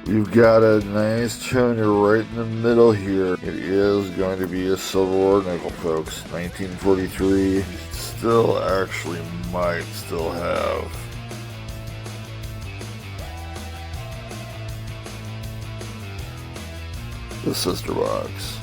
We've got a nice tuner right in the middle here. It is going to be a silver or nickel, folks. 1943. Still actually might still have the sister box.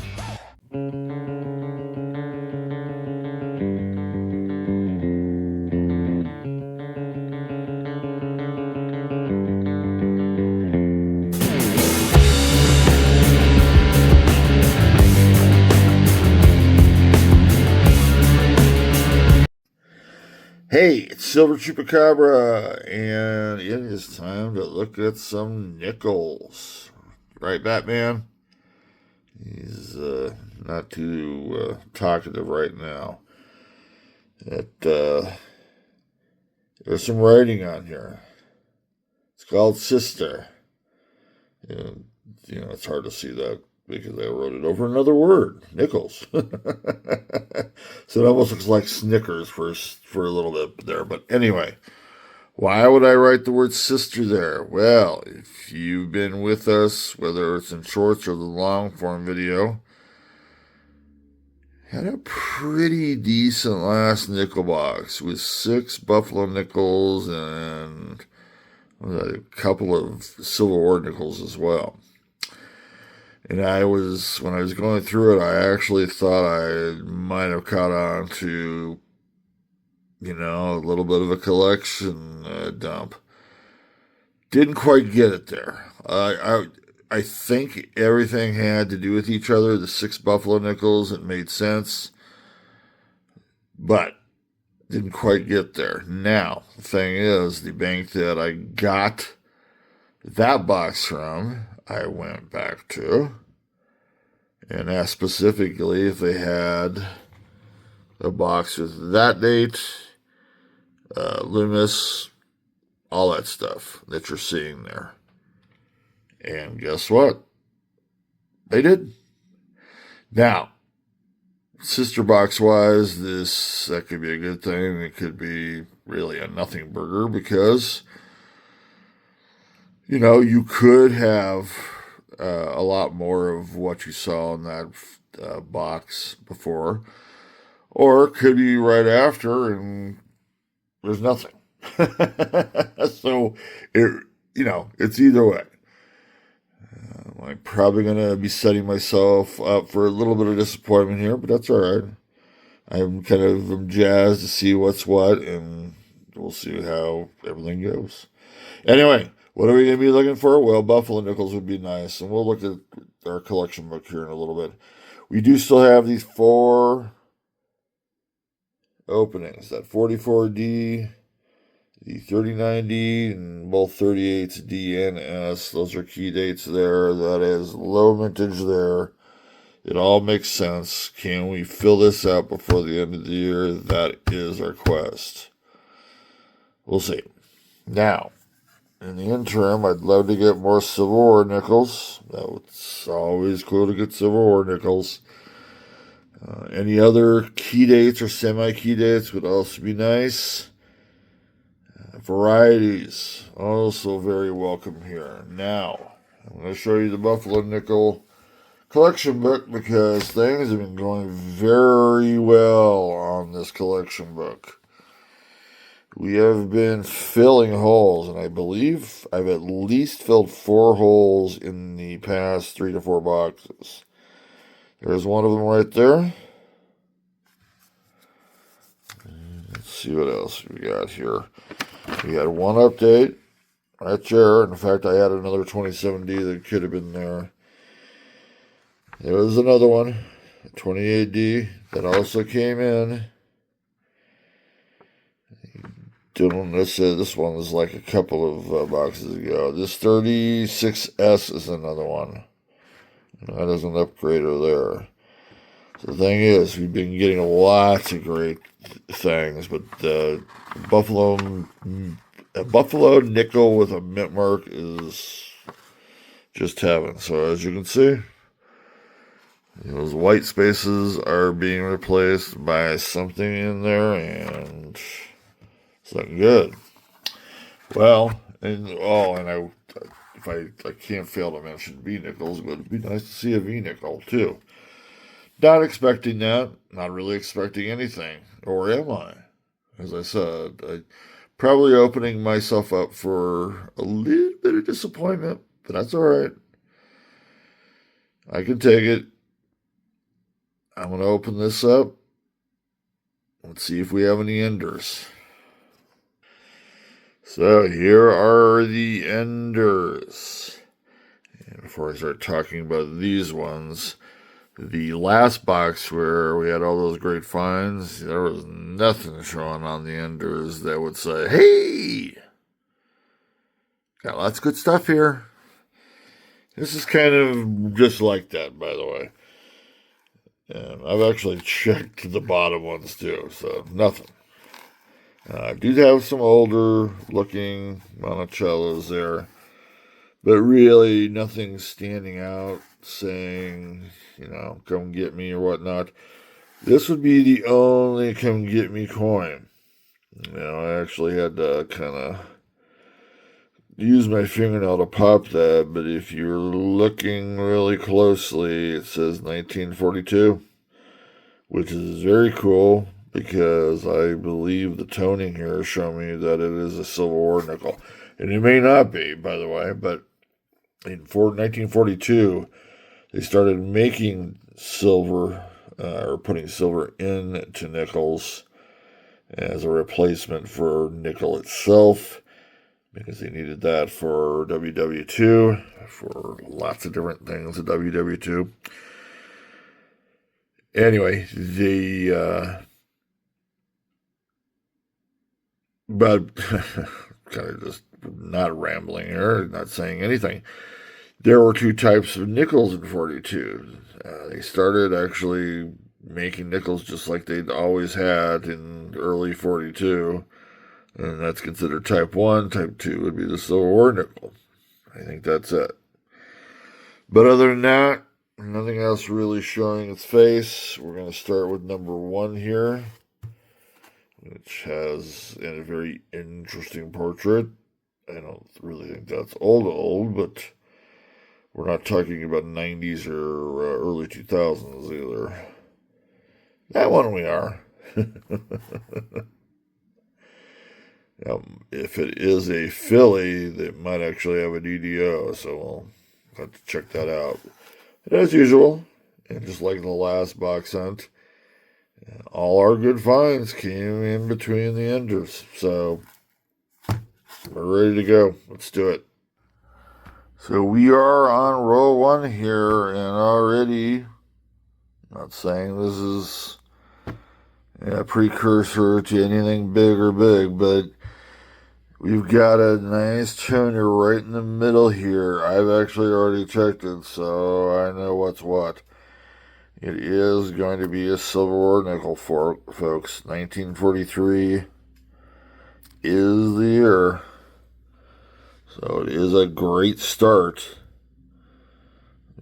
Hey, it's Silver Chupacabra, and it is time to look at some nickels. Right, Batman? He's not too talkative right now. There's some writing on here. It's called Sister. And, it's hard to see that because I wrote it over another word, nickels. So it almost looks like Snickers for a little bit there. But anyway, why would I write the word sister there? Well, if you've been with us, whether it's in shorts or the long form video, had a pretty decent last nickel box with 6 buffalo nickels and a couple of silver ore nickels as well. And when I was going through it, I actually thought I might have caught on to, a little bit of a collection dump. Didn't quite get it there. I think everything had to do with each other. The 6 buffalo nickels, it made sense. But didn't quite get there. Now, the thing is, the bank that I got that box from, I went back to and asked specifically if they had a box with that date, Loomis, all that stuff that you're seeing there. And guess what? They did. Now, sister box wise, that could be a good thing. It could be really a nothing burger because you could have a lot more of what you saw in that box before, or it could be right after and there's nothing. So it's either way. I'm probably going to be setting myself up for a little bit of disappointment here, but that's all right. I'm kind of jazzed to see what's what, and we'll see how everything goes. Anyway, what are we going to be looking for? Well, buffalo nickels would be nice, and we'll look at our collection book here in a little bit. We do still have these 4 openings, that 44D, the 39D, and both 38s D and S. Those are key dates there. That is low mintage there. It all makes sense. Can we fill this out before the end of the year? That is our quest. We'll see. Now, in the interim, I'd love to get more silver ore nickels. It's always cool to get silver ore nickels. Any other key dates or semi-key dates would also be nice. Varieties, also very welcome here. Now, I'm going to show you the buffalo nickel collection book because things have been going very well on this collection book. We have been filling holes, and I believe I've at least filled 4 holes in the past 3 to 4 boxes. There's one of them right there. Let's see what else we got here. We had one update right there. In fact, I had another 27D that could have been there. There was another one, 28D, that also came in. This one was like a couple of boxes ago. This 36S is another one. That is an upgrader there. So the thing is, we've been getting lots of great things, but a buffalo nickel with a mint mark is just heaven. So as you can see, those white spaces are being replaced by something in there, and it's looking good. Well, and I I can't fail to mention V-nickels, but it'd be nice to see a V-nickel too. Not expecting that. Not really expecting anything. Or am I? As I said, I probably opening myself up for a little bit of disappointment, but that's all right. I can take it. I'm going to open this up. Let's see if we have any enders. So here are the enders. And before I start talking about these ones, the last box where we had all those great finds, there was nothing showing on the enders that would say, hey, got lots of good stuff here. This is kind of just like that, by the way. And I've actually checked the bottom ones too, so nothing. I do have some older looking Monticellos there, but really nothing standing out saying, come get me or whatnot. This would be the only come get me coin. I actually had to kind of use my fingernail to pop that, but if you're looking really closely, it says 1942, which is very cool because I believe the toning here show me that it is a Civil War nickel. And it may not be, by the way, but in 1942, they started making silver, or putting silver into nickels as a replacement for nickel itself, because they needed that for WW2, for lots of different things at WW2. Anyway, but kind of just not rambling here, not saying anything. There were two types of nickels in 42. They started actually making nickels just like they'd always had in early 42. And that's considered type 1. Type 2 would be the Civil War nickel. I think that's it. But other than that, nothing else really showing its face. We're going to start with number 1 here, which has a very interesting portrait. I don't really think that's old, but we're not talking about 90s or early 2000s either. That one we are. If it is a filly, they might actually have a DDO, so we'll have to check that out. And as usual, and just like the last box hunt, all our good finds came in between the enders. So we're ready to go. Let's do it. So we are on roll 1 here, and already, not saying this is a precursor to anything big or big, but we've got a nice tuner right in the middle here. I've actually already checked it, so I know what's what. It is going to be a Civil War nickel, folks. 1943 is the year. So it is a great start.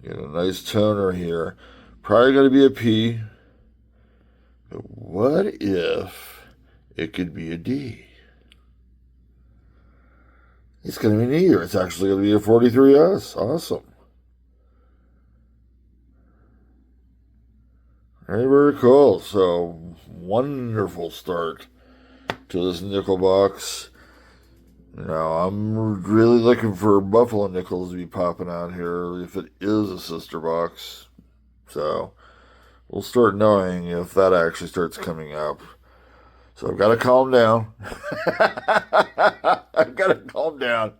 Get a nice toner here. Probably going to be a P. But what if it could be a D? It's going to be an E, or it's actually going to be a 43S. Awesome. Very, very cool. So, wonderful start to this nickel box. I'm really looking for Buffalo nickels to be popping out here if it is a sister box. So, we'll start knowing if that actually starts coming up. So I've got to calm down. I've got to calm down.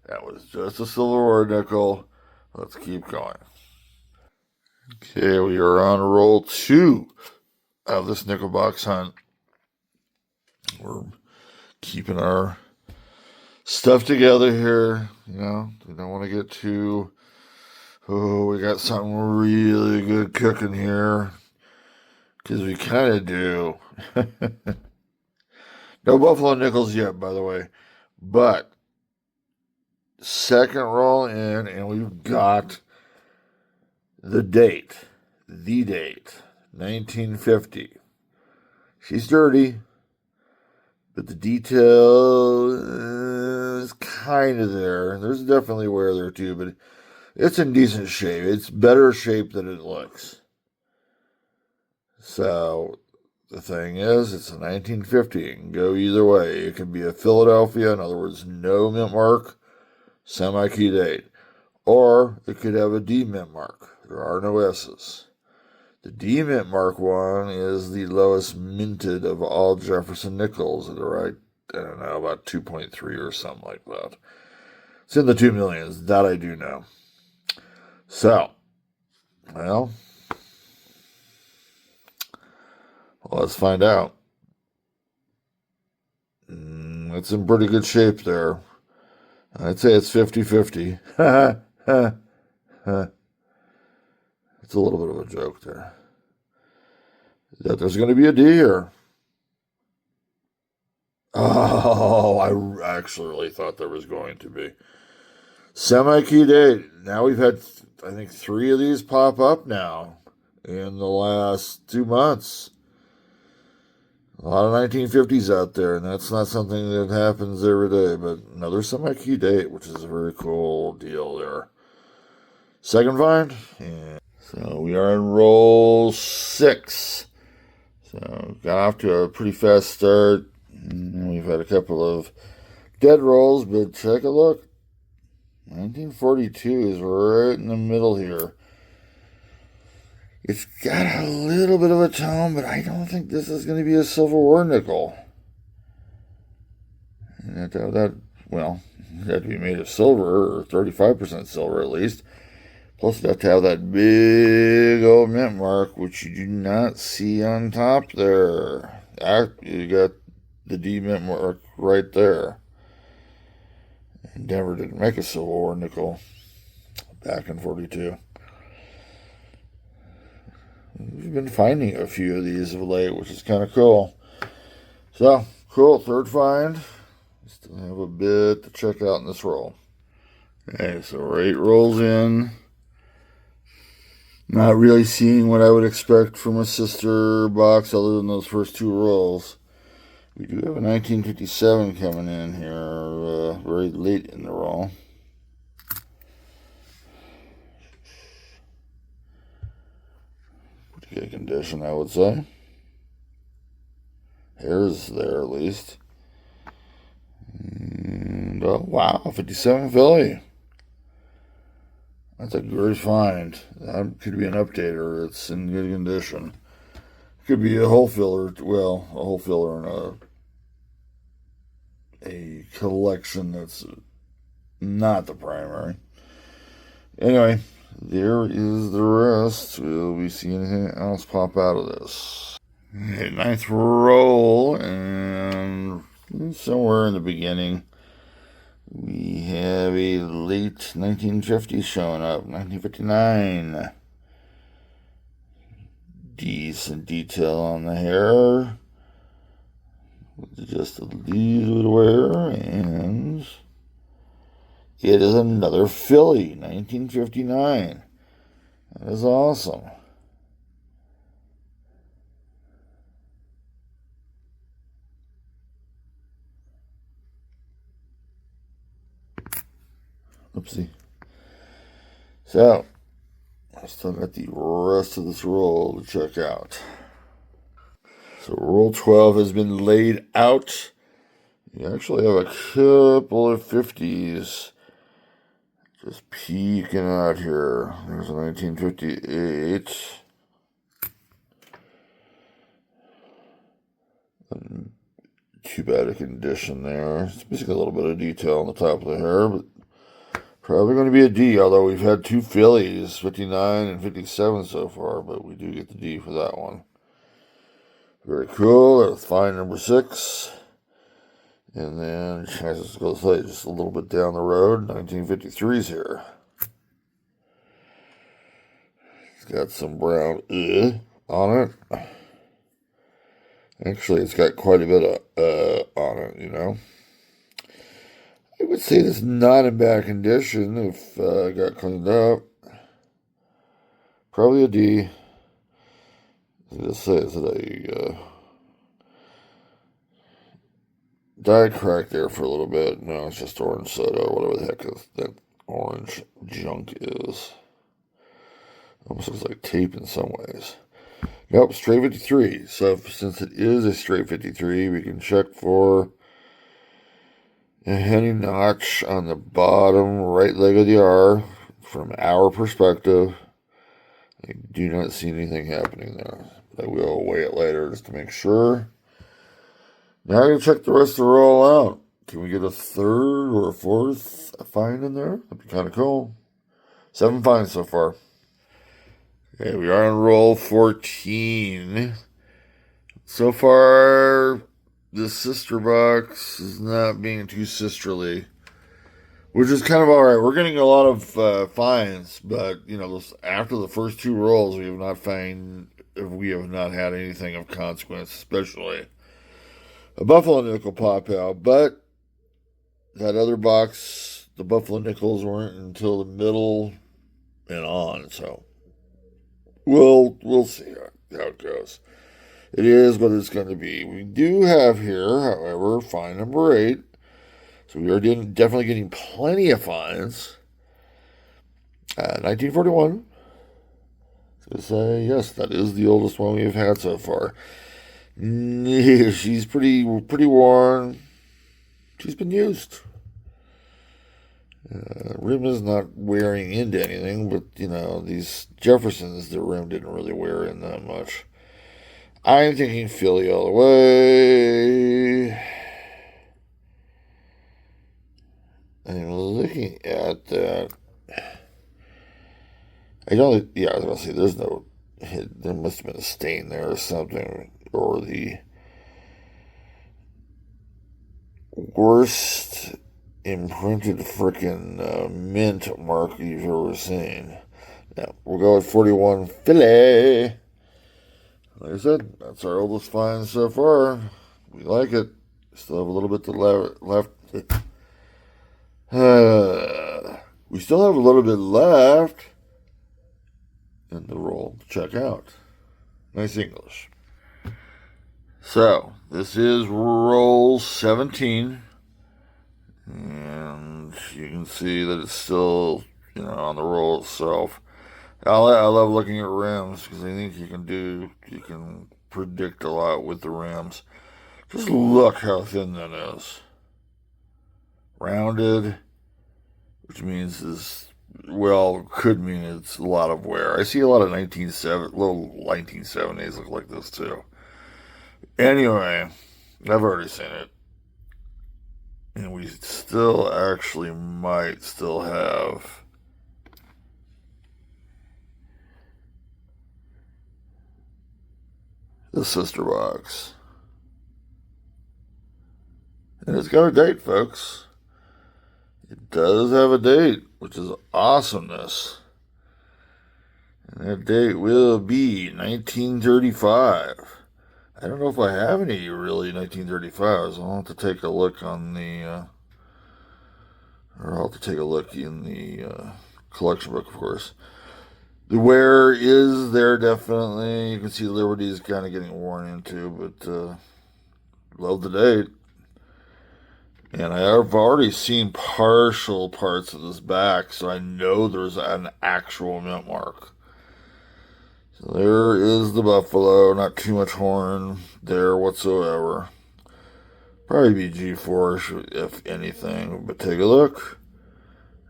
That was just a Civil War nickel. Let's keep going. Okay, we are on roll 2 of this nickel box hunt. We're keeping our stuff together here. We don't want to get too, we got something really good cooking here. Because we kind of do. No Buffalo nickels yet, by the way. But second roll in, and we've got the date. 1950. She's dirty, but the detail is kind of there. There's definitely wear there too, but it's in decent shape. It's better shape than it looks. So the thing is, it's a 1950. It can go either way. It can be a Philadelphia, in other words, no mint mark, semi-key date. Or it could have a D mint mark. There are no S's. The D mint mark one is the lowest minted of all Jefferson nickels at I don't know, about 2.3 or something like that. It's in the 2 millions. That I do know. So, well, let's find out. It's in pretty good shape there. I'd say it's 50-50. It's a little bit of a joke there. That there's going to be a D here. Oh, I actually really thought there was going to be. Semi-key date. Now we've had, I think, 3 of these pop up now in the last 2 months. A lot of 1950s out there, and that's not something that happens every day, but another semi-key date, which is a very cool deal there. Second find. Yeah. So we are in roll 6. So got off to a pretty fast start. We've had a couple of dead rolls, but take a look. 1942 is right in the middle here. It's got a little bit of a tone, but I don't think this is going to be a Silver War nickel. And well, it had to be made of silver, or 35% silver at least. Plus, it has to have that big old mint mark, which you do not see on top there. You got the D mint mark right there. Denver didn't make a Civil War nickel back in 42. We've been finding a few of these of late, which is kind of cool. So, cool, third find. Still have a bit to check out in this roll. Okay, so 8 rolls in. Not really seeing what I would expect from a sister box other than those first 2 rolls. We do have a 1957 coming in here very late in the roll. Pretty good condition, I would say. Hair's there at least. And, wow, 57 Philly. That's a great find. That could be an updater. It's in good condition. Could be a hole filler. Well, a hole filler in a collection that's not the primary. Anyway, there is the rest. Will we see anything else pop out of this? Okay, 9th roll, and somewhere in the beginning, we have a late 1950 showing up, 1959. Decent detail on the hair. With just a little bit of wear, and it is another Philly, 1959. That is awesome. Oopsie. So, I still got the rest of this roll to check out. So roll 12 has been laid out. You actually have a couple of 50s just peeking out here. There's a 1958. Too bad a condition there. It's basically a little bit of detail on the top of the hair, but probably going to be a D, although we've had 2 Phillies, 59 and 57 so far, but we do get the D for that one. Very cool. That's find number 6. And then, I was going to say, just a little bit down the road, 1953's here. It's got some brown on it. Actually, it's got quite a bit of on it, you know. I would say it's not in bad condition if it got cleaned up. Probably a D. I was going to say, is it diet crack there for a little bit. No, it's just orange soda or whatever the heck that orange junk is. Almost looks like tape in some ways. Nope, straight 53. So since it is a straight 53, we can check for a heavy notch on the bottom right leg of the R from our perspective. I do not see anything happening there. I will weigh it later just to make sure. Now I'm going to check the rest of the roll out. Can we get a third or a fourth find in there? That'd be kind of cool. 7 finds so far. Okay, we are on roll 14. So far, the sister box is not being too sisterly, which is kind of all right. We're getting a lot of finds, but after the first 2 rolls, we have not had anything of consequence, especially a Buffalo nickel pop out. But that other box, the Buffalo nickels weren't until the middle and on, so we'll see how it goes. It is what it's going to be. We do have here, however, find number 8. So we are definitely getting plenty of finds. 1941. So say yes, that is the oldest one we've had so far. She's pretty worn. She's been used. Rim is not wearing into anything, but these Jeffersons, the rim didn't really wear in that much. I'm thinking Philly all the way. I'm looking at that. I was going to say there must have been a stain there or something, or the worst imprinted frickin' mint mark you've ever seen. Now, we'll go with 41 Philly. Like I said, that's our oldest find so far. We like it. Still have a little bit to left. We still have a little bit left in the roll to check out. Nice English. So, this is roll 17. And you can see that it's still, on the roll itself. I love looking at rims because I think you can predict a lot with the rims. Just look how thin that is. Rounded, which means could mean it's a lot of wear. I see a lot of 1970s look like this too. Anyway, I've already seen it. And we still actually might still have the sister box. And it's got a date, folks. It does have a date, which is awesomeness. And that date will be 1935. I don't know if I have any really 1935s. I'll have to take a look in the collection book, of course. The wear is there definitely. You can see Liberty's kind of getting worn into, but love the date. And I have already seen partial parts of this back, so I know there's an actual mint mark. So there is the Buffalo, not too much horn there whatsoever. Probably be G-force, if anything, but take a look.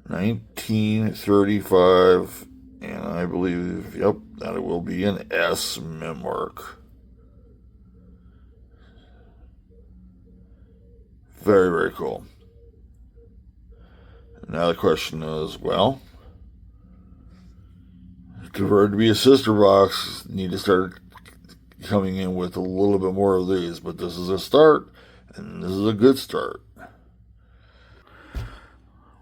1935, and I believe, that it will be an S mint mark. Very, very cool. Now the question is, to be a sister box, need to start coming in with a little bit more of these, but this is a start, and this is a good start.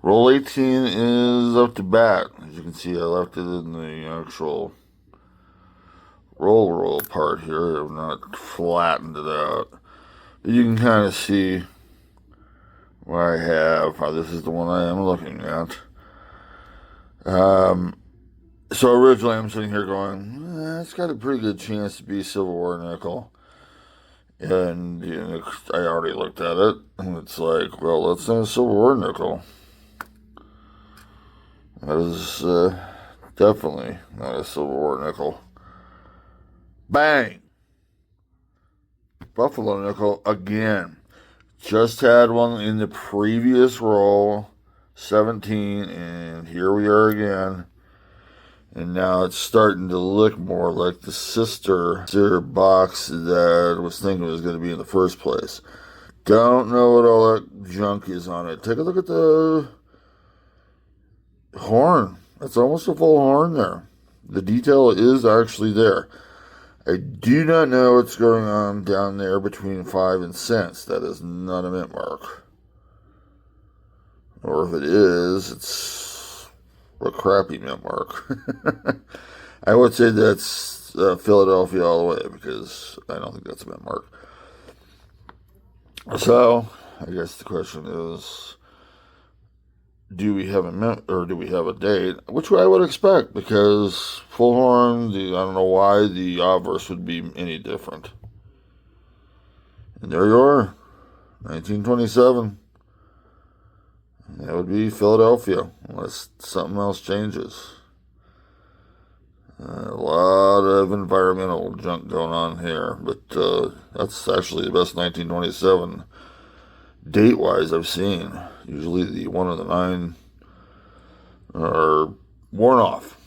Roll 18 is up to bat. As you can see, I left it in the actual roll part here. I've not flattened it out. But you can kind of see where I have. This is the one I am looking at. So originally I'm sitting here going, it's got a pretty good chance to be Civil War nickel. And I already looked at it, and it's like, well, that's not a Civil War nickel. That is definitely not a Civil War nickel. Bang! Buffalo nickel again. Just had one in the previous roll, 17, and here we are again. And now it's starting to look more like the sister box that I was thinking was going to be in the first place. Don't know what all that junk is on it. Take a look at the horn. That's almost a full horn there. The detail is actually there. I do not know what's going on down there between 5 and cents. That is not a mint mark. Or if it is, it's a crappy mint mark. I would say that's Philadelphia all the way, because I don't think that's a mint mark. So, I guess the question is, do we have a mint, or do we have a date? Which I would expect, because full horn, I don't know why the obverse would be any different. And there you are, 1927. That would be Philadelphia, unless something else changes. A lot of environmental junk going on here, but that's actually the best 1927 date-wise I've seen. Usually the 1 or the 9 are worn off.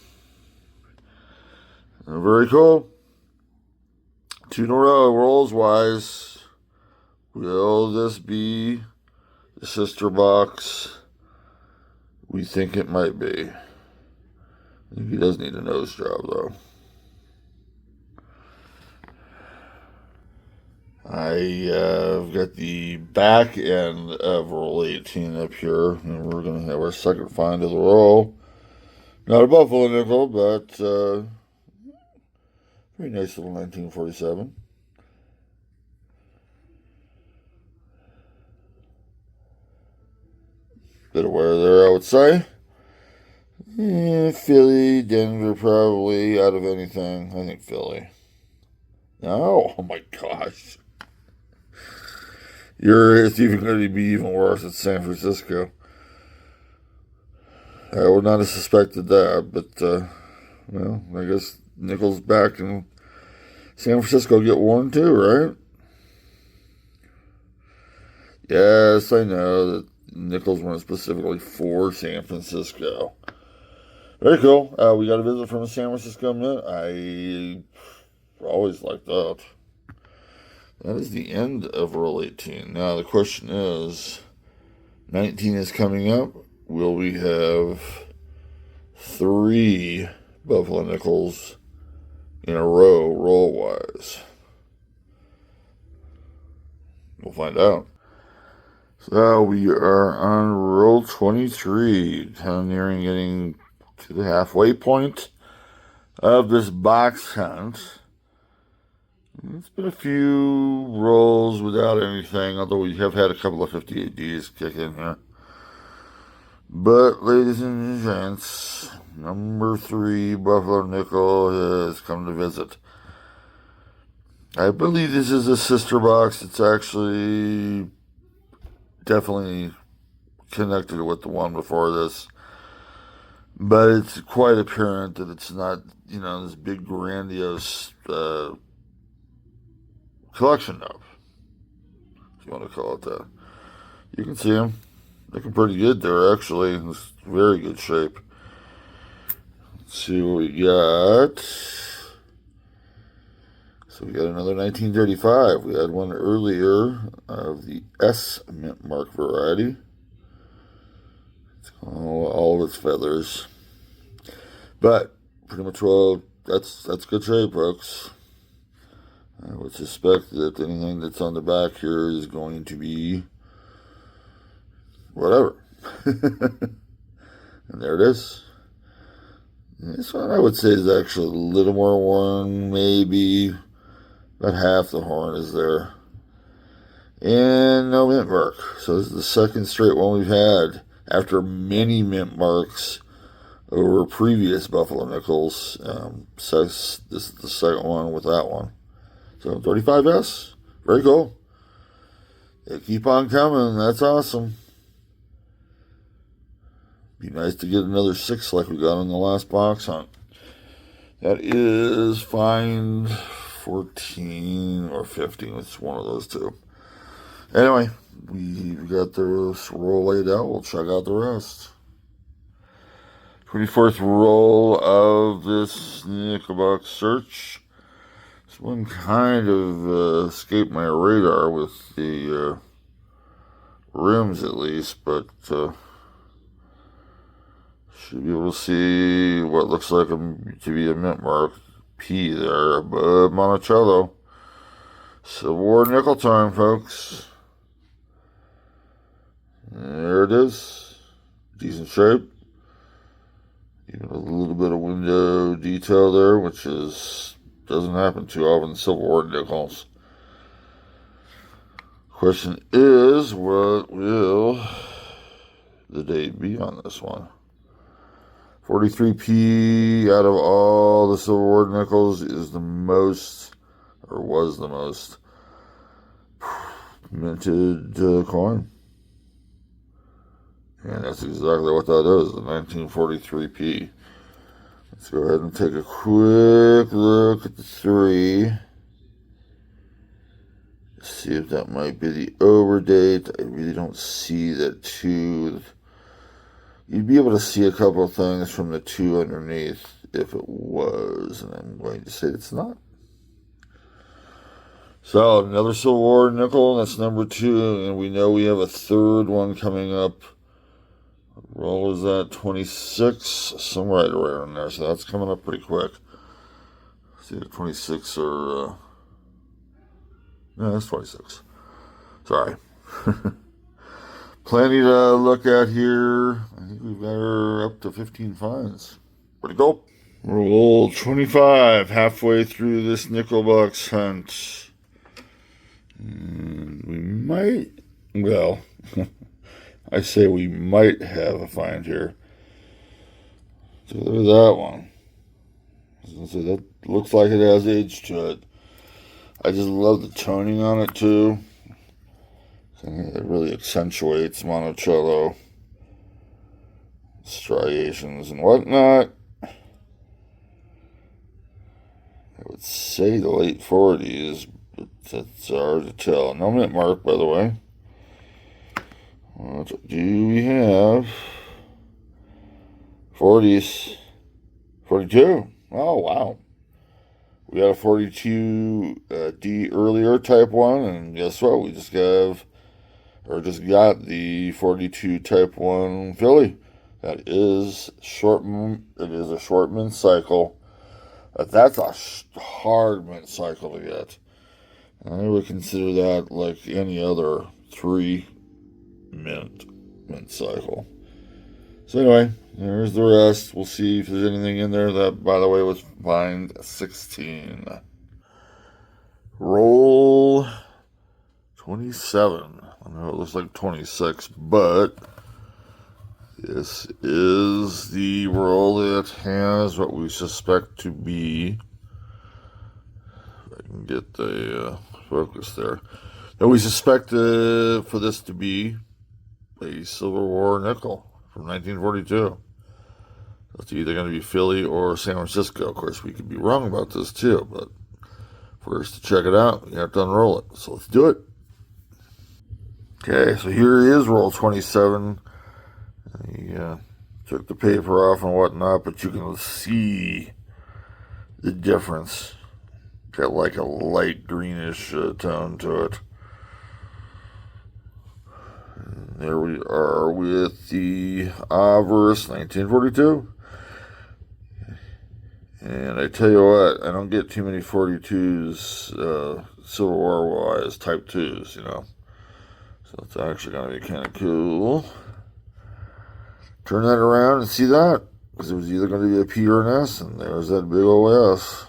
Very cool. 2 in a row, rolls-wise. Will this be the sister box? We think it might be. I think he does need a nose job, though. I've got the back end of roll 18 up here, and we're going to have our second find of the roll. Not a Buffalo nickel, but very nice little 1947. Bit of wear there, I would say. Philly, Denver, probably out of anything. I think Philly. No, oh my gosh. It's even going to be even worse at San Francisco. I would not have suspected that, but, well, I guess nickels back in San Francisco get worn too, right? Yes, I know that nickels weren't specifically for San Francisco. Very cool. We got a visit from a San Francisco mint. I always like that. That is the end of roll 18. Now the question is, 19 is coming up. Will we have 3 Buffalo nickels in a row, roll-wise? We'll find out. So we are on roll 23, kind of nearing getting to the halfway point of this box hunt. It's been a few rolls without anything, although we have had a couple of 58Ds kick in here. But, ladies and gents, number 3 Buffalo nickel has come to visit. I believe this is a sister box. It's actually definitely connected with the one before this. But it's quite apparent that it's not, this big grandiose collection of, if you want to call it that. You can see them. Looking pretty good there, actually. It's very good shape. Let's see what we got. So we got another 1935. We had one earlier of the S mint mark variety. It's all of its feathers. But pretty much, well, that's good shape, folks. I would suspect that anything that's on the back here is going to be whatever. And there it is. This one I would say is actually a little more worn, maybe about half the horn is there. And no mint mark. So this is the second straight one we've had after many mint marks over previous Buffalo nickels. So this is the second one with that one. So 35S, Very cool. They keep on coming. That's awesome. Be nice to get another 6 like we got in the last box hunt. That is find 14 or 15. It's one of those two. Anyway, we got this roll laid out. We'll check out the rest. 24th roll of this nickel box search. This one kind of escaped my radar with the rims at least, but should be able to see what looks like to be a mint mark P there above Monticello. Civil War nickel time, folks. There it is. Decent shape. Even a little bit of window detail there, which doesn't happen too often in Civil War nickels. Question is, what will the date be on this one? 43p out of all the Civil War nickels is the most, or was the most, minted coin. And that's exactly what that is, the 1943p. Let's go ahead and take a quick look at the 3. See if that might be the overdate. I really don't see that 2. You'd be able to see a couple of things from the 2 underneath if it was, and I'm going to say it's not. So, another Civil War nickel, that's number 2, and we know we have a third one coming up. What roll is that? 26, somewhere right around there, so that's coming up pretty quick. See if 26 or, no, that's 26. Sorry. Plenty to look at here. I think we've got her up to 15 finds. Pretty cool. Roll 25, halfway through this nickel box hunt. And we might, well, I say we might have a find here. So there's that one. I was going to say, that looks like it has age to it. I just love the toning on it, too. It really accentuates Monticello striations and whatnot. I would say the late 40s, but that's hard to tell. No mint mark, by the way. What do we have? 40s. 42. Oh, wow. We got a 42D earlier type 1, and guess what? We just got the 42 type 1 Philly. That is it is a short mint cycle. But that's a hard mint cycle to get. I would consider that like any other 3 mint cycle. So anyway, there's the rest. We'll see if there's anything in there. That, by the way, was find 16. Roll 27. I know it looks like 26, but this is the roll that has what we suspect to be, if I can get the focus there, that we suspect for this to be a Civil War nickel from 1942. It's either going to be Philly or San Francisco. Of course, we could be wrong about this too, but first, to check it out, you have to unroll it. So let's do it. Okay, so here is roll 27. I took the paper off and whatnot, but you can see the difference. Got like a light greenish tone to it. And there we are with the Avarice 1942. And I tell you what, I don't get too many 42s Civil War wise, type 2s, you know. So it's actually going to be kind of cool. Turn that around and see that. Because it was either going to be a P or an S, and there's that big old S.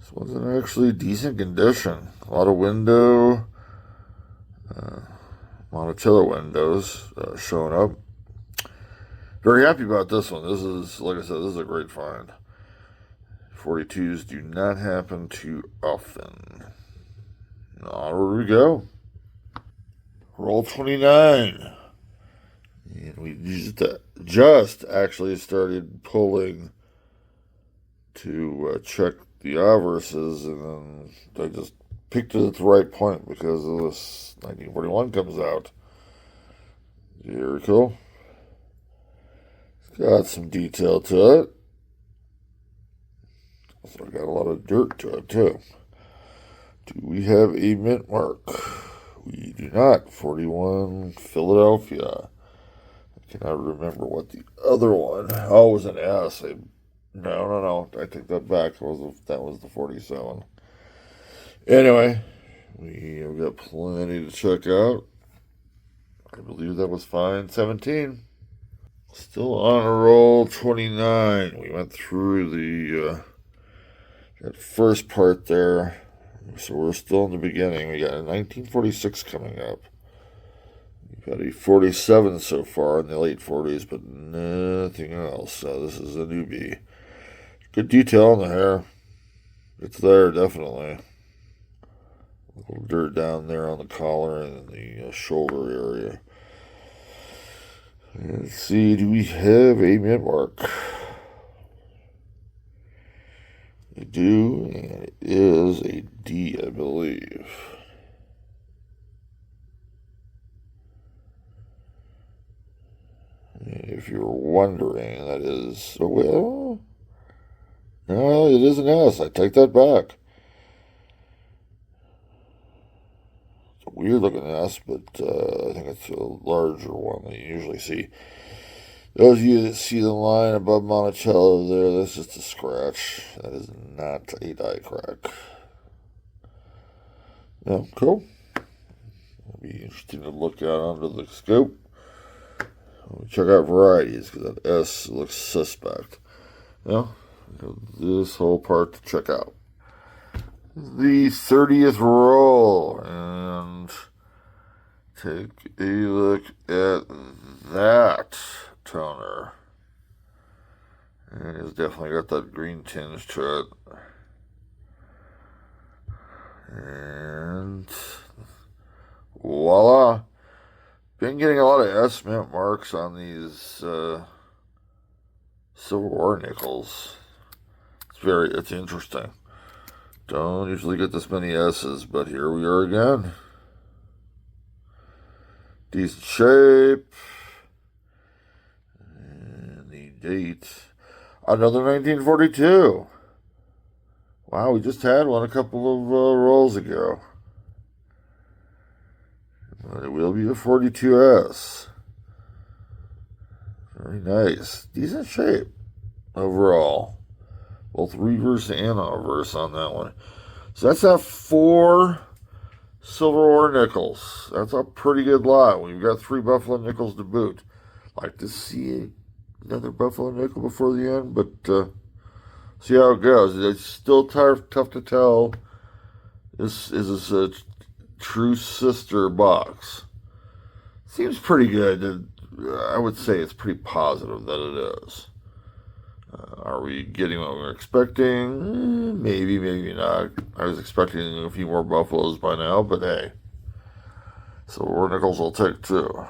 This one's in actually decent condition. A lot of window, Monticello windows showing up. Very happy about this one. This is, like I said, this is a great find. 42s do not happen too often. Onward we go. Roll 29. And we just actually started pulling to check the obverses, and then I just picked it at the right point because of this 1941 comes out. Very cool. It's got some detail to it. Also got a lot of dirt to it too. Do we have a mint mark? We do not. 41 Philadelphia. I cannot remember what the other one. Oh, it was an S. No. I take that back. That was the 47. Anyway, we have got plenty to check out. I believe that was fine. 17. Still on a roll. 29. We went through that first part there. So we're still in the beginning. We got a 1946 coming up. We've got a 47 so far in the late 40s, but nothing else. So this is a newbie. Good detail on the hair. It's there, definitely. A little dirt down there on the collar and the shoulder area. Let's see, do we have a mint mark? We do, and it is a D, I believe. And if you're wondering, that is, well, no, it is an S. I take that back. It's a weird looking S, but I think it's a larger one than you usually see. Those of you that see the line above Monticello there, that's just a scratch. That is not a die crack. Yeah, cool. It'll be interesting to look at under the scope. We'll check out varieties because that S looks suspect. Yeah, this whole part to check out. The 30th roll, and take a look at that toner. And it's definitely got that green tinge to it. And voila. Been getting a lot of S mint marks on these Civil War nickels. It's interesting. Don't usually get this many S's, but here we are again. Decent shape. And the date. Another 1942. Wow, we just had one a couple of rolls ago. But it will be a 42S. Very nice. Decent shape overall. Both reverse and obverse on that one. So that's at 4 Silver Ore nickels. That's a pretty good lot. We've got 3 Buffalo nickels to boot. Like to see another Buffalo nickel before the end, but see how it goes. It's still tough to tell. This is a true sister box. Seems pretty good. I would say it's pretty positive that it is. Are we getting what we're expecting? Maybe, maybe not. I was expecting a few more Buffaloes by now, but hey. Silver nickels I'll take too.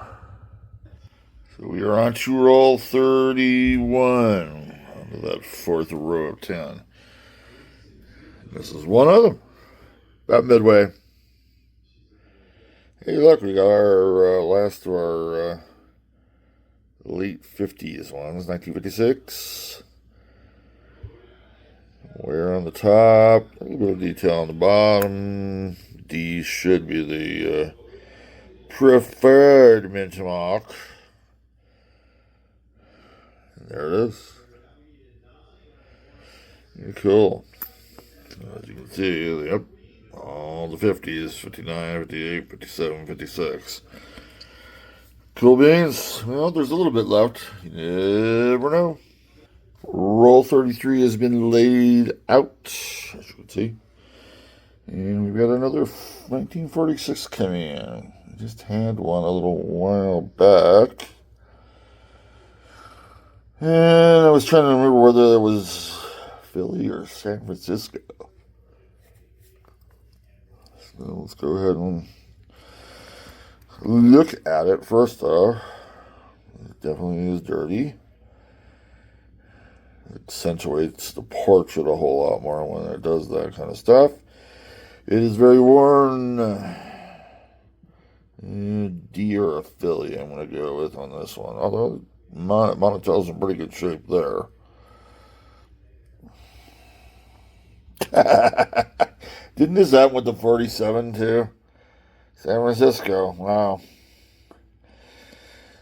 So we are on to roll 31. Onto that 4th row of 10. This is one of them. About midway. Hey, look, we got our last of our late 50s ones, 1956. Wear on the top, a little bit of detail on the bottom. D should be the preferred mint mark. And there it is. Very cool. As you can see, yep, all the 50s, 59, 58, 57, 56. Cool beans. Well, there's a little bit left. You never know. Roll 33 has been laid out, as you can see. And we've got another 1946 coming in. I just had one a little while back. And I was trying to remember whether it was Philly or San Francisco. So let's go ahead and look at it. First off, it definitely is dirty. It accentuates the portrait a whole lot more when it does that kind of stuff. It is very worn. D or a Philly, I'm going to go with on this one. Although Monticel's in pretty good shape there. Didn't this happen with the 47 too? San Francisco. Wow.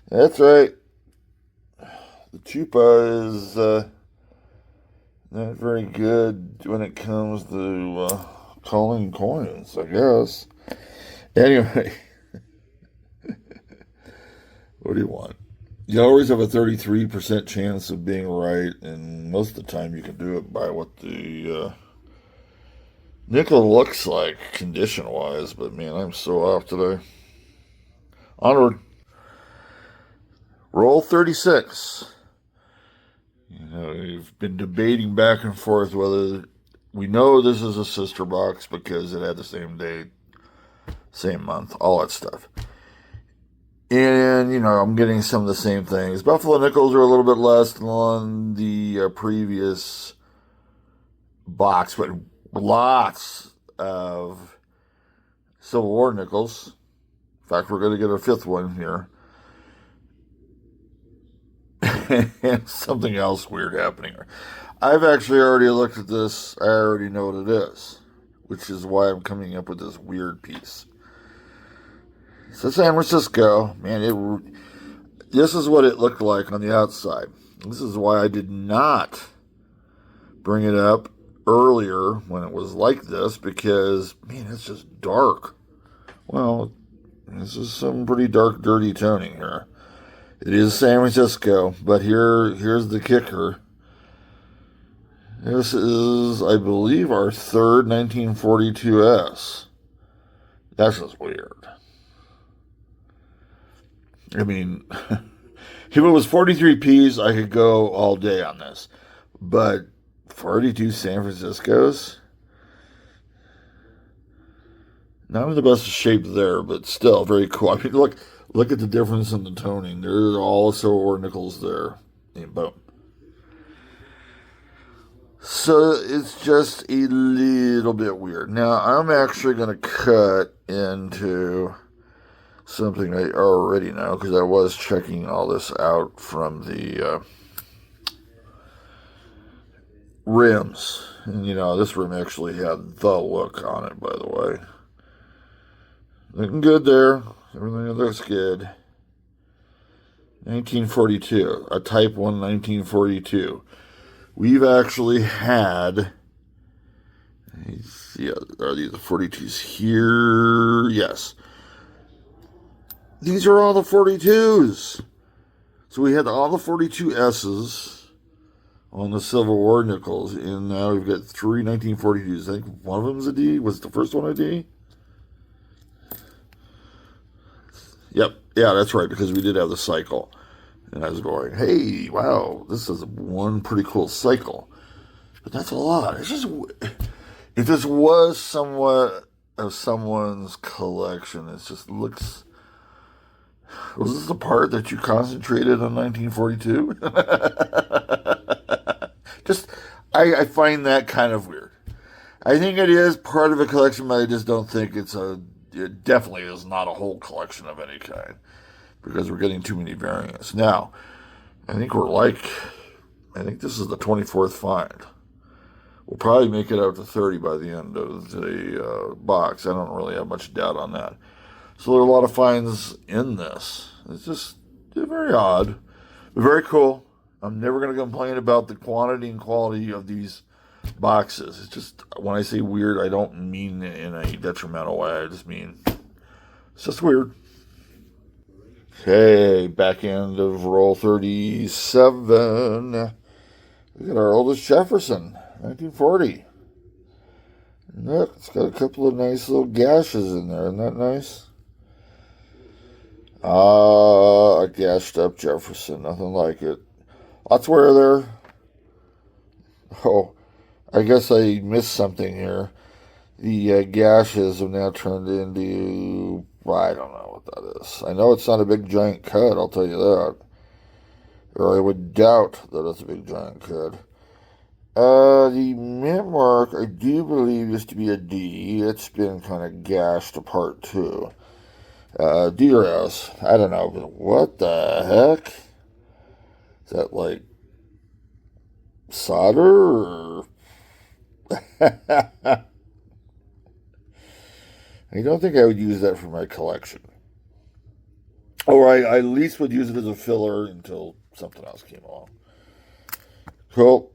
That's right. The Chupa is not very good when it comes to calling coins, I guess. Anyway, what do you want? You always have a 33% chance of being right, and most of the time you can do it by what the nickel looks like condition-wise, but man, I'm so off today. Onward. Roll 36. You know, we've been debating back and forth whether we know this is a sister box because it had the same date, same month, all that stuff. And, you know, I'm getting some of the same things. Buffalo nickels are a little bit less than the previous box, but lots of Civil War nickels. In fact, we're going to get a fifth one here. And something else weird happening here. I've actually already looked at this. I already know what it is, which is why I'm coming up with this weird piece. So San Francisco, man, this is what it looked like on the outside. This is why I did not bring it up earlier when it was like this, because, man, it's just dark. Well, this is some pretty dark, dirty toning here. It is San Francisco, but here's the kicker. This is, I believe, our third 1942S. That's just weird. I mean, if it was 43Ps, I could go all day on this. But 42 San Franciscos? Not in the best shape there, but still very cool. I mean, look at the difference in the toning. There's all Civil War nickels there. And boom. So it's just a little bit weird. Now, I'm actually going to cut into something I already know, because I was checking all this out from the rims. And, you know, this rim actually had the look on it, by the way. Looking good there. Everything looks good. 1942. A Type 1 1942. We've actually had... Yeah, are these the 42s here? Yes. These are all the 42s. So we had all the 42S's on the Civil War nickels, and now we've got three 1942s. I think one of them's a D. Was the first one a D? Yep. Yeah, that's right, because we did have the cycle. And I was going, hey, wow, this is one pretty cool cycle. But that's a lot. It's just, if this was somewhat of someone's collection, it just looks... Was this the part that you concentrated on 1942? Just, I find that kind of weird. I think it is part of a collection, but I just don't think it definitely is not a whole collection of any kind, because we're getting too many variants. Now, I think this is the 24th find. We'll probably make it out to 30 by the end of the box. I don't really have much doubt on that. So there are a lot of finds in this. It's just very odd, but very cool. I'm never going to complain about the quantity and quality of these boxes. It's just, when I say weird, I don't mean it in a detrimental way. I just mean it's just weird. Okay, back end of roll 37. We got our oldest Jefferson, 1940. Look, it's got a couple of nice little gashes in there. Isn't that nice? A gashed up Jefferson. Nothing like it. Lots of wear there. Oh, I guess I missed something here. The gashes have now turned into, I don't know what that is. I know it's not a big giant cut, I'll tell you that. Or I would doubt that it's a big giant cut. The mint mark, I do believe, used to be a D. It's been kind of gashed apart too. D or S, I don't know, but what the heck? Is that like solder or? I don't think I would use that for my collection. Or I at least would use it as a filler until something else came along. Cool.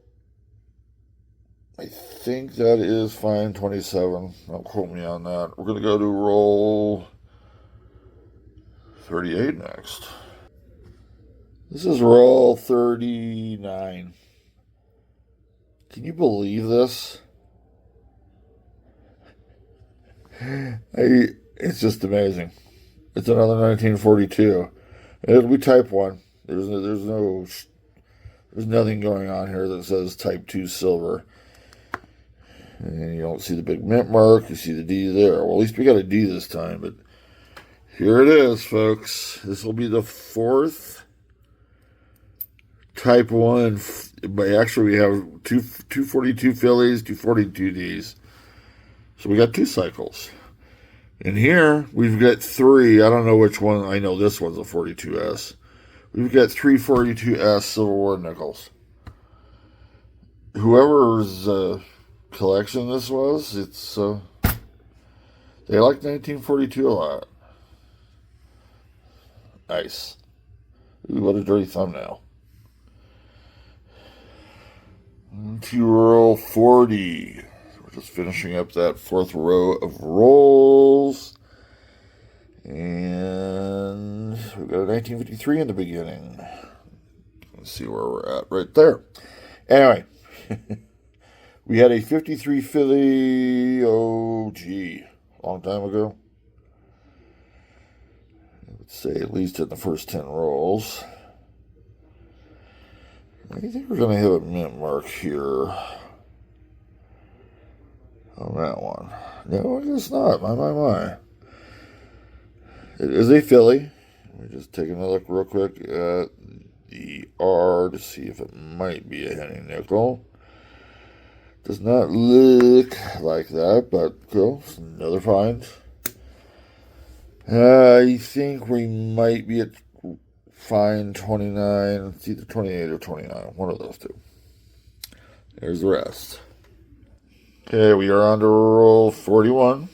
I think that is fine, 27. Don't quote me on that. We're going to go to roll 38 next. This is roll 39. Can you believe this? It's just amazing. It's another 1942. It'll be type 1. There's nothing going on here that says type 2 silver. And you don't see the big mint mark. You see the D there. Well, at least we got a D this time. But here it is, folks. This will be the fourth type 1. But actually, we have 242 Phillies, 242 Ds. So we got 2 cycles. And here, we've got 3. I don't know which one. I know this one's a 42S. We've got 3 42S Civil War nickels. Whoever's collection this was, it's they like 1942 a lot. Nice. Ooh, what a dirty thumbnail. To roll 40. We're just finishing up that 4th row of rolls. And we've got a 1953 in the beginning. Let's see where we're at right there. Anyway. We had a 53 Philly, oh gee, a long time ago. Let's say at least in the first 10 rolls. I think we're going to have a mint mark here on that one. No, I guess not. My. It is a Philly. Let me just take another look real quick at the R to see if it might be a Henny nickel. Does not look like that, but cool. It's another find. I think we might be at find 29. It's either 28 or 29. One of those two. There's the rest. Okay, we are on to roll 41.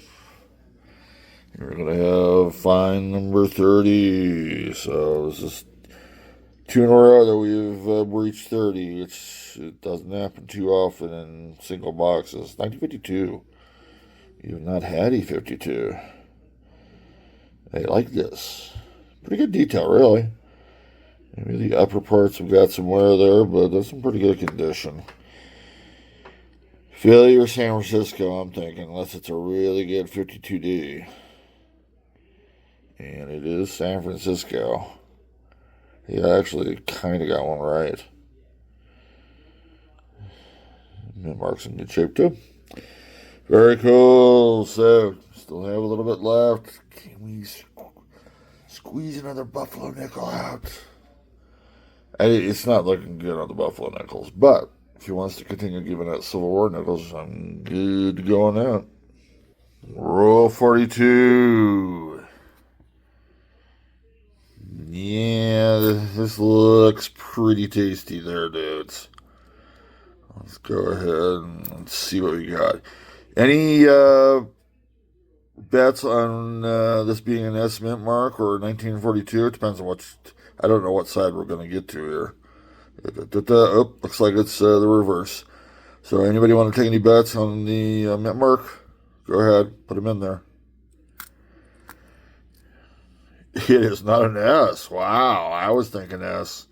We're going to have find number 30. So this is 2 in a row that we've reached 30. It doesn't happen too often in single boxes. 1952. You've not had E52. I like this. Pretty good detail, really. Maybe the upper parts have got some wear there, but that's in pretty good condition. Philly or San Francisco, I'm thinking, unless it's a really good 52D. And it is San Francisco. Yeah, I actually kind of got one right. Mint mark's in good shape, too. Very cool. So, still have a little bit left. Can we squeeze another Buffalo nickel out? It's not looking good on the Buffalo nickels, but if he wants to continue giving out Civil War nickels, I'm good to go on that. Roll 42. Yeah, this looks pretty tasty there, dudes. Let's go ahead and see what we got. Any bets on this being an S mint mark or 1942? It depends on I don't know what side we're going to get to here. Oh, looks like it's the reverse. So anybody want to take any bets on the mint mark? Go ahead, put them in there. It is not an S. Wow, I was thinking S.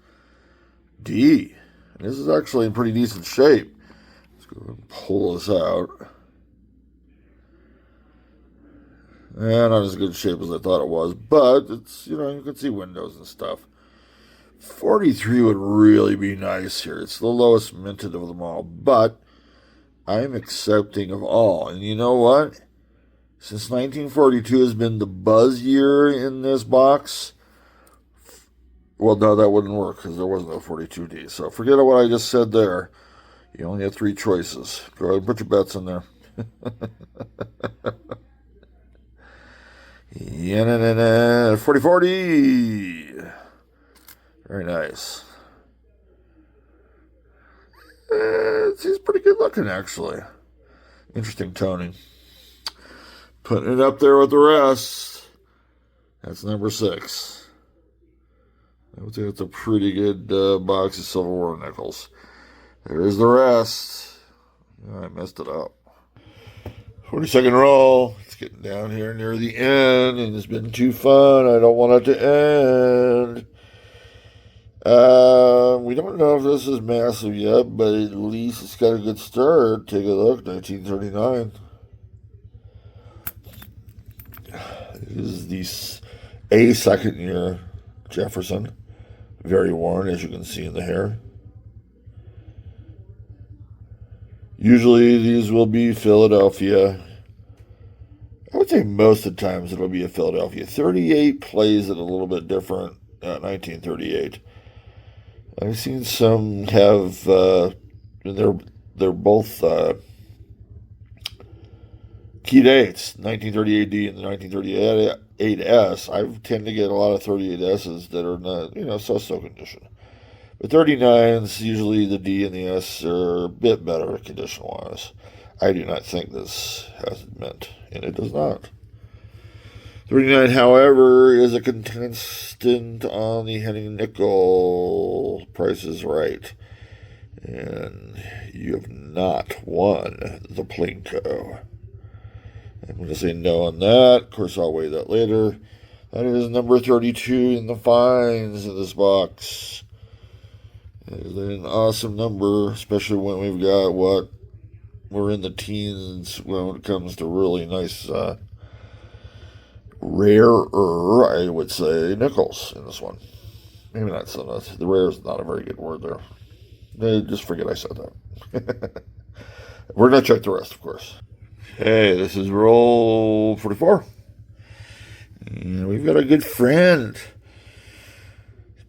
D. And this is actually in pretty decent shape. Let's go and pull this out. Not as good shape as I thought it was, but it's, you can see windows and stuff. 43 would really be nice here. It's the lowest minted of them all, but I'm accepting of all. And you know what? Since 1942 has been the buzz year in this box, well, no, that wouldn't work because there wasn't a 42D. So forget what I just said there. You only have 3 choices. Go ahead and put your bets in there. Yeah, 4040. Very nice. He's pretty good looking, actually. Interesting toning. Putting it up there with the rest. That's number 6. I would say it's a pretty good box of Civil War nickels. There's the rest. I messed it up. 42nd roll. It's getting down here near the end, and it's been too fun. I don't want it to end. We don't know if this is massive yet, but at least it's got a good start. Take a look, 1939. This is the second year Jefferson. Very worn, as you can see in the hair. Usually these will be Philadelphia. I would say most of the times it'll be a Philadelphia. 38 plays it a little bit different. 1938. I've seen some have, they're both key dates, 1938D and the 1938S. I tend to get a lot of 38Ss that are not, so-so condition. But 39s, usually the D and the S are a bit better condition-wise. I do not think this has it mint, and it does not. 39, however, is a contestant on the Henning Nickel Price is Right. And you have not won the Plinko. I'm going to say no on that. Of course, I'll weigh that later. That is number 32 in the fines in this box. It is an awesome number, especially when we've got we're in the teens when it comes to really nice, rarer, I would say, nickels in this one. Maybe not so much. The rare is not a very good word there. Just forget I said that. We're going to check the rest, of course. Okay, this is roll 44. And we've got a good friend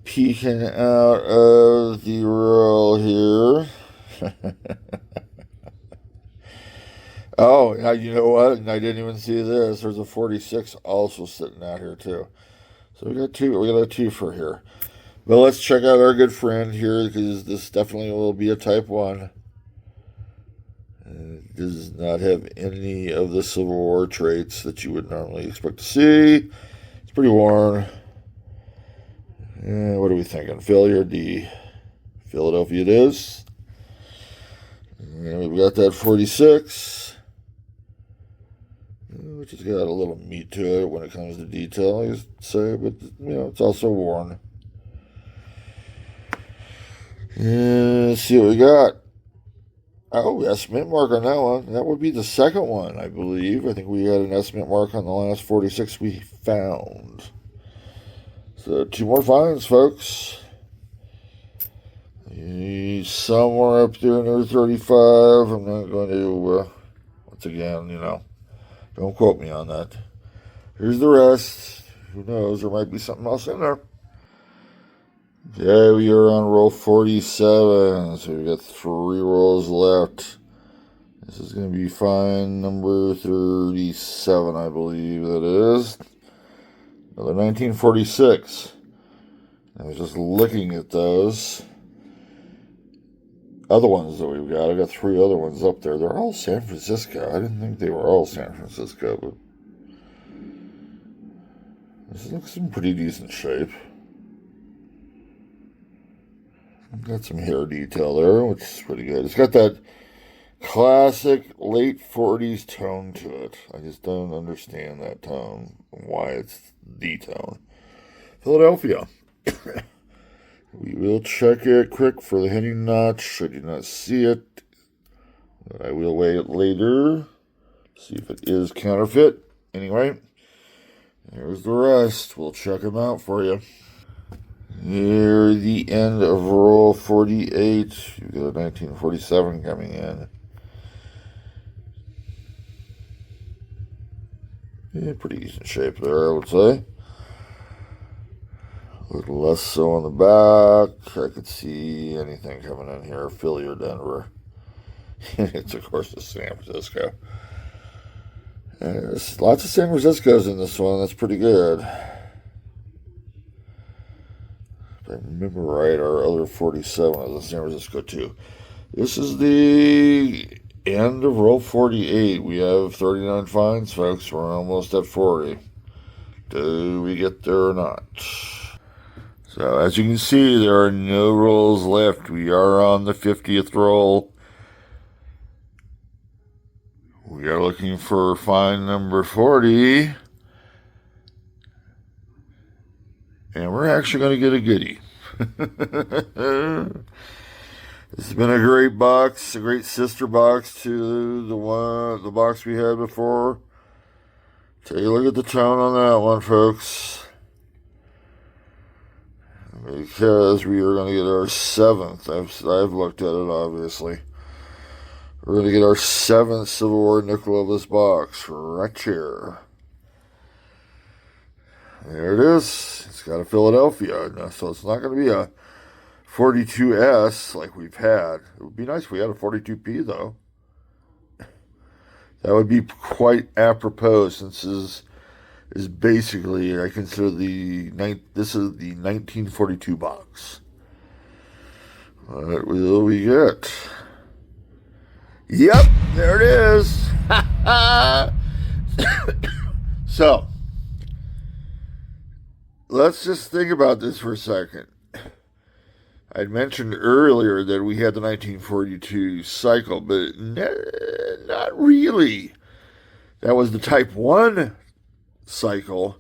peeking out of the roll here. Oh, now you know what? And I didn't even see this. There's a 46 also sitting out here too. So we got a two for here. But let's check out our good friend here because this definitely will be a type 1. It does not have any of the Civil War traits that you would normally expect to see. It's pretty worn. What are we thinking? Failure D. Philadelphia it is. And we've got that 46. Which has got a little meat to it when it comes to detail, I say, but it's also worn. Let's see what we got. Oh, estimate mark on that one. That would be the second one, I believe. I think we had an estimate mark on the last 46 we found. So 2 more finds, folks. Somewhere up there near 35. I'm not going to, once again, don't quote me on that. Here's the rest. Who knows? There might be something else in there. Okay, we are on roll 47. So we've got 3 rolls left. This is going to be fine number 37, I believe that is. Another 1946. I was just looking at those other ones that we've got. I got 3 other ones up there. They're all San Francisco. I didn't think they were all San Francisco, but this looks in pretty decent shape. Got some hair detail there, which is pretty good. It's got that classic late 40s tone to it. I just don't understand that tone, why it's the tone. Philadelphia. We will check it quick for the Henning notch. I do not see it, but I will weigh it later. See if it is counterfeit. Anyway, there's the rest. We'll check them out for you. Near the end of roll 48, you've got a 1947 coming in. Yeah, pretty decent shape there, I would say. A little less so on the back. I could see anything coming in here, Philly or Denver. It's, of course, the San Francisco. There's lots of San Franciscos in this one. That's pretty good. If I remember right, our other 47 is a San Francisco too. This is the end of roll 48. We have 39 finds, folks. We're almost at 40. Do we get there or not? So, as you can see, there are no rolls left. We are on the 50th roll. We are looking for find number 40. And we're actually going to get a goodie. This has been a great box, a great sister box to the box we had before. Take a look at the tone on that one, folks. Because we are going to get our 7th. I've looked at it, obviously. We're going to get our 7th Civil War nickel of this box right here. There it is. It's got a Philadelphia. So it's not going to be a 42S like we've had. It would be nice if we had a 42P, though. That would be quite apropos, since this is basically, I consider this is the 1942 box. What will we get? Yep, there it is. So, let's just think about this for a second. I'd mentioned earlier that we had the 1942 cycle, but not really. That was the Type 1 cycle,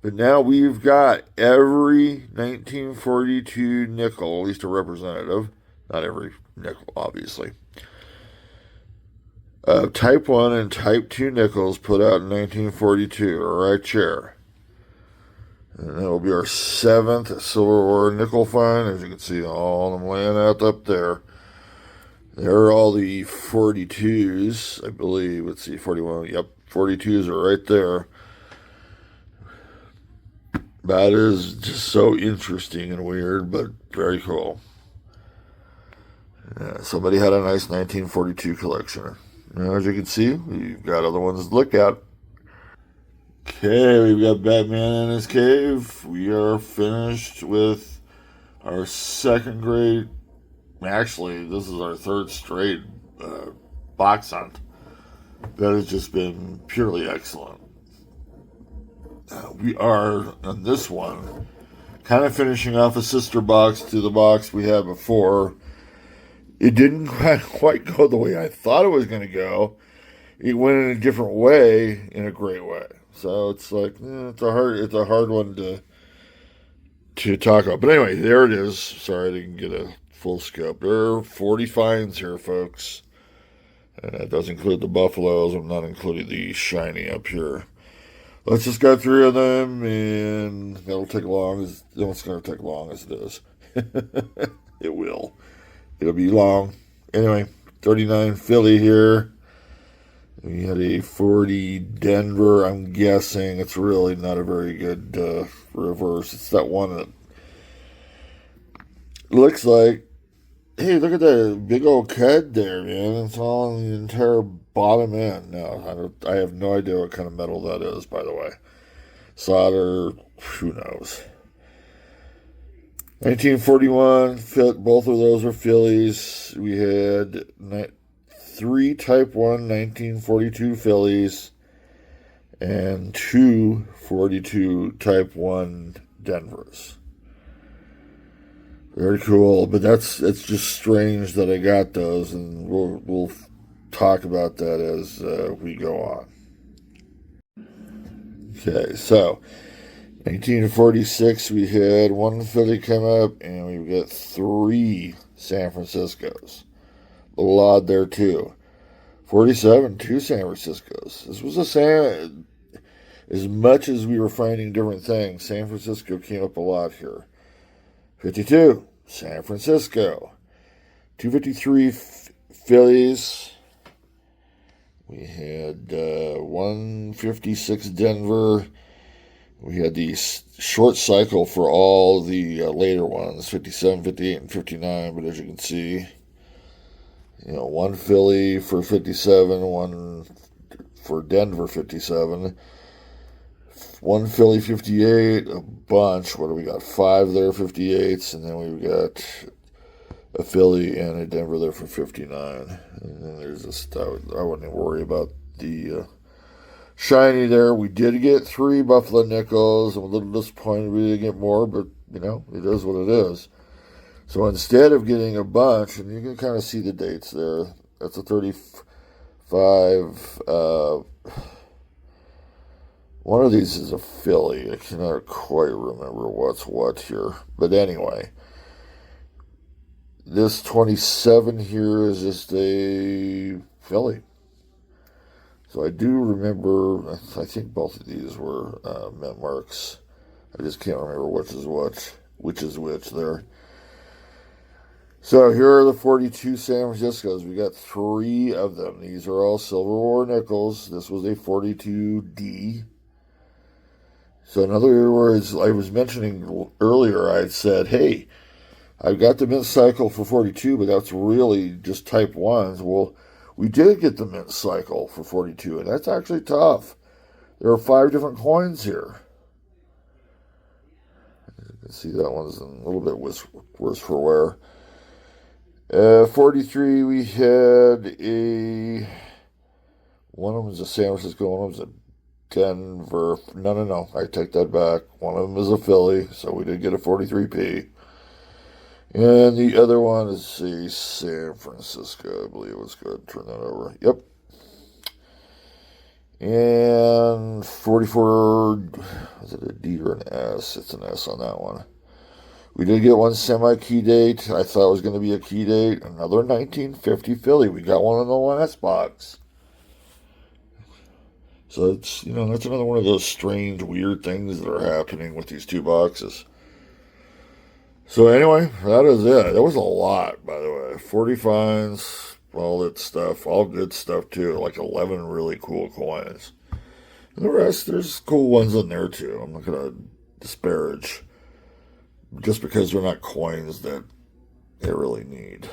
but now we've got every 1942 nickel, at least a representative, not every nickel, obviously. Type 1 and Type 2 nickels put out in 1942, right here. And that will be our 7th Silver War nickel find. As you can see, all of them laying out up there. There are all the 42s, I believe. Let's see, 41. Yep, 42s are right there. That is just so interesting and weird, but very cool. Yeah, somebody had a nice 1942 collection. Now, as you can see, we've got other ones to look at. Okay, we've got Batman in his cave. We are finished with our second grade. Actually, this is our third straight box hunt. That has just been purely excellent. We are, on this one, kind of finishing off a sister box to the box we had before. It didn't quite go the way I thought it was going to go. It went in a different way, in a great way. So it's like, it's a hard one to talk about. But anyway, there it is. Sorry I didn't get a full scope. There are 40 finds here, folks. And that does include the buffaloes. I'm not including the shiny up here. Let's just go through them, and it'll take long as it's going to take long as it is. It will. It'll be long. Anyway, 39 Philly here. We had a 40 Denver. I'm guessing it's really not a very good reverse. It's that one that looks like, hey, look at that big old cud there, man. It's all on the entire bottom end. No, I have no idea what kind of metal that is, by the way. Solder, who knows. 1941, both of those were Phillies. We had 3 Type 1 1942 Phillies and 2 42 Type 1 Denvers. Very cool, but it's just strange that I got those, and we'll talk about that as we go on. Okay, so 1946, we had 1 Philly come up, and we've got 3 San Franciscos. A little odd there, too. 47, 2 San Franciscos. This was as much as we were finding different things, San Francisco came up a lot here. 52, San Francisco. 253 Phillies. We had 156 Denver. We had the short cycle for all the later ones, 57, 58, and 59. But as you can see, one Philly for 57, one for Denver 57, one Philly 58, a bunch. What do we got? 5 there, 58s, and then we've got a Philly and a Denver there for 59. And then there's this, I wouldn't worry about the shiny there. We did get 3 Buffalo Nickels. I'm a little disappointed we didn't get more, but, it is what it is. So instead of getting a bunch, and you can kind of see the dates there, that's a 35. One of these is a Philly. I cannot quite remember what's what here. But anyway, this 27 here is just a Philly. So I do remember, I think both of these were mint marks. I just can't remember which is which there. So here are the 42 San Franciscos. We got 3 of them. These are all Silver War nickels. This was a 42D. So in other words, I was mentioning earlier, I had said, hey, I've got the mint cycle for 42, but that's really just type 1s. Well, we did get the mint cycle for 42, and that's actually tough. There are 5 different coins here. You can see that one's a little bit worse for wear. 43, we had one of them is a San Francisco, one of them is a Denver. No, I take that back. One of them is a Philly, so we did get a 43P. And the other one is a San Francisco, I believe it was good. Turn that over. Yep. And 44, is it a D or an S? It's an S on that one. We did get one semi-key date. I thought it was going to be a key date. Another 1950 Philly. We got one in the last box. So it's, that's another one of those strange, weird things that are happening with these 2 boxes. So anyway, that is it. That was a lot, by the way. 40 finds, all that stuff, all good stuff too. Like 11 really cool coins. And the rest, there's cool ones in there too. I'm not going to disparage. Just because they're not coins that they really need.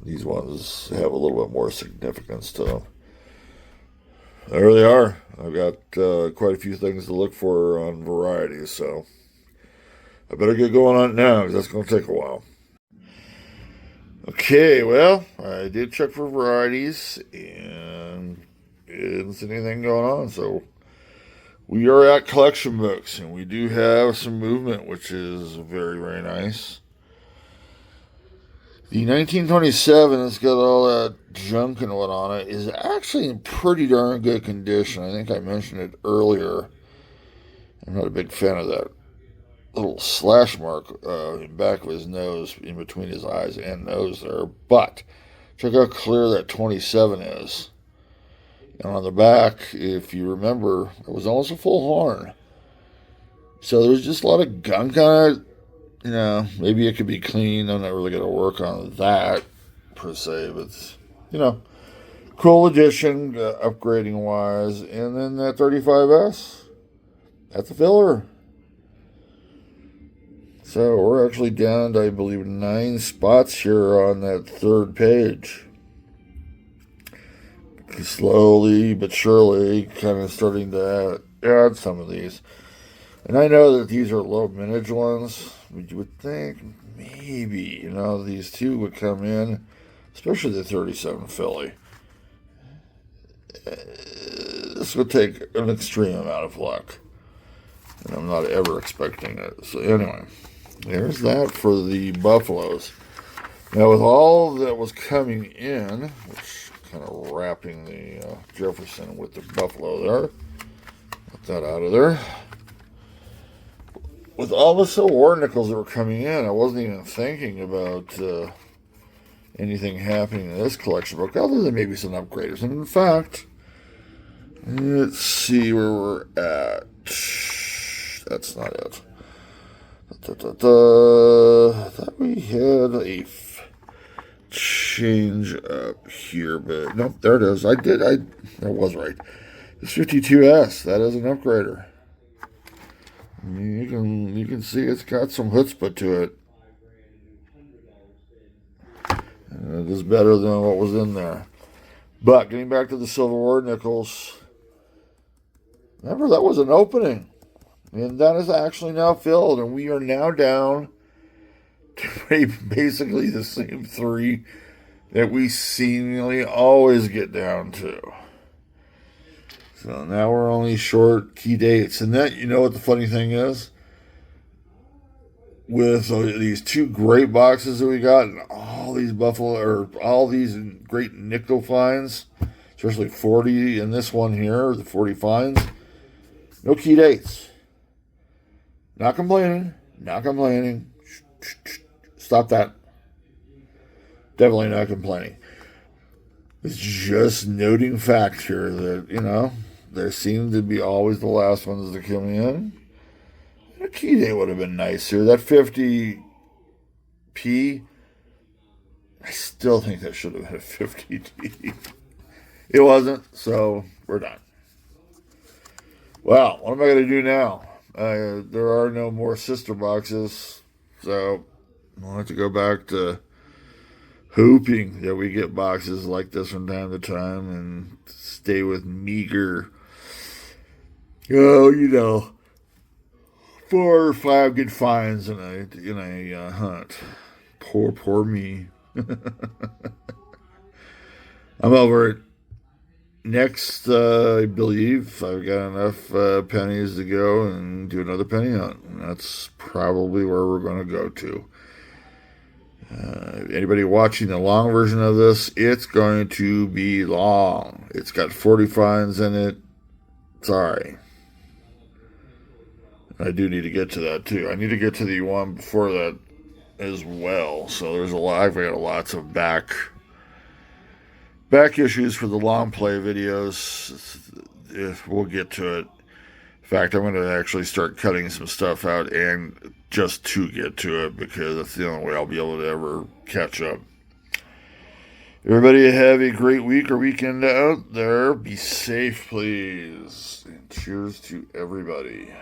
These ones have a little bit more significance to them. There they are. I've got quite a few things to look for on varieties, so I better get going on it now because that's going to take a while. Okay, well, I did check for varieties and didn't see anything going on, so we are at collection books, and we do have some movement, which is very, very nice. The 1927 that's got all that junk and what on it is actually in pretty darn good condition. I think I mentioned it earlier. I'm not a big fan of that little slash mark in the back of his nose, in between his eyes and nose there. But check how clear that 27 is. And on the back, if you remember, it was almost a full horn. So there was just a lot of gunk on it. Maybe it could be cleaned. I'm not really going to work on that, per se. But, cool addition, upgrading-wise. And then that 35S, that's a filler. So we're actually down to, I believe, 9 spots here on that 3rd page. Slowly but surely kind of starting to add some of these. And I know that these are low mintage ones. You would think maybe, these 2 would come in, especially the 37 Philly. This would take an extreme amount of luck. And I'm not ever expecting it. So anyway, there's that for the Buffaloes. Now with all that was coming in, which kind of wrapping the Jefferson with the Buffalo there. Get that out of there. With all the Silver War nickels that were coming in, I wasn't even thinking about anything happening in this collection book, other than maybe some upgraders. And in fact, let's see where we're at. That's not it. I thought we had change up here, but nope, there it is. I was right. It's 52S. That is an upgrader. I mean, you can see it's got some chutzpah to it. It is better than what was in there. But getting back to the Civil War nickels, remember that was an opening, and that is actually now filled, and we are now down to basically the same three that we seemingly always get down to. So now we're only short key dates. And that, you know what the funny thing is? With these two great boxes that we got and all these all these great nickel finds, especially 40 in this one here, the 40 finds, no key dates. Not complaining. Not complaining. Stop that. Definitely not complaining. It's just noting fact here that, there seem to be always the last ones to come in. A key day would have been nice here. That 50p, I still think that should have been a 50d. It wasn't, so we're done. Well, what am I going to do now? There are no more sister boxes, so I'll have to go back to hoping that we get boxes like this from time to time and stay with meager, 4 or 5 good finds in a hunt. Poor me. I'm over it. Next, I believe I've got enough pennies to go and do another penny hunt. And that's probably where we're going to go to. Anybody watching the long version of this, it's going to be long. It's got 40 finds in it. Sorry. I do need to get to that too. I need to get to the one before that as well. So there's I've got lots of back issues for the long play videos. If we'll get to it. In fact, I'm going to actually start cutting some stuff out and just to get to it because that's the only way I'll be able to ever catch up. Everybody have a great week or weekend out there. Be safe, please. And cheers to everybody.